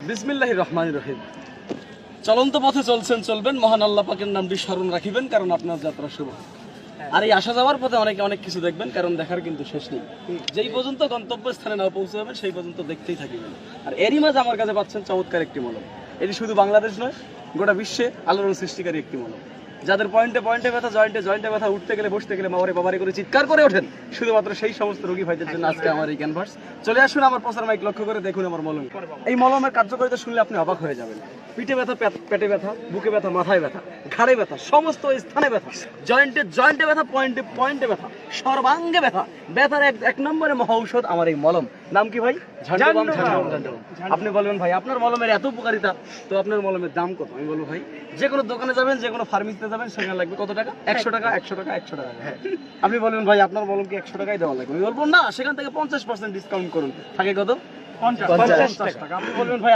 বিসমিল্লাহির রহমানির রহিম। চলন্ত পথে চলছেন, চলবেন, মহান আল্লাহ পাকের নামটি স্মরণ রাখিবেন, কারণ আপনার যাত্রা শুভ। আর এই আসা যাওয়ার পথে অনেকে অনেক কিছু দেখবেন, কারণ দেখার কিন্তু শেষ নেই। যেই পর্যন্ত গন্তব্যস্থানে না পৌঁছে যাবেন সেই পর্যন্ত দেখতেই থাকিবেন। আর এরই মাঝে আমার কাছে পাচ্ছেন চমৎকার একটি মলম। এটি শুধু বাংলাদেশ নয়, গোটা বিশ্বে আলোড়ন সৃষ্টিকারী একটি মলম। যাদের পয়েন্টে পয়েন্টে ব্যথা, জয়েন্টে জয়েন্টে ব্যথা, উঠতে গেলে বসতে গেলে মাওয়ারে বাবারে করে চিৎকার করে ওঠেন, শুধুমাত্র সেই সমস্ত রোগী ভাইদের জন্য আজকে আমার এই ক্যানভাস। চলে আসুন আমার প্রচার মাইক লক্ষ্য করে দেখুন আমার মলম। এই মলমের কার্যকারিতা শুনলে আপনি অবাক হয়ে যাবেন। পিঠে ব্যথা, পেটে ব্যথা, বুকে ব্যথা, মাথায় ব্যথা, ঘাড়ে ব্যথা, সমস্ত স্থানে ব্যথা, জয়েন্টে জয়েন্টে ব্যথা, পয়েন্টে পয়েন্টে ব্যথা, সর্বাঙ্গে ব্যথা, ব্যথার এক নম্বরে মহা ঔষধ আমার এই মলম। নাম কি ভাই? ঝান্ডুবাম। আপনি বলবেন ভাই আপনার মলমের এত উপকারিতা, তো আপনার মলমের দাম কত? আমি বলবো ভাই, যে কোনো দোকানে যাবেন, যে কোনো ফার্মেসিতে যাবেন, সেখানে লাগবে কত টাকা? 100 টাকা, 100 টাকা, 100 টাকা। হ্যাঁ, আপনি বলবেন ভাই আপনার মলম কি 100 টাকাই দেওয়া লাগবে? আমি বলবো না, সেখান থেকে 50% ডিসকাউন্ট করুন। থাকে কত? 50 টাকা। আপনি বলবেন ভাই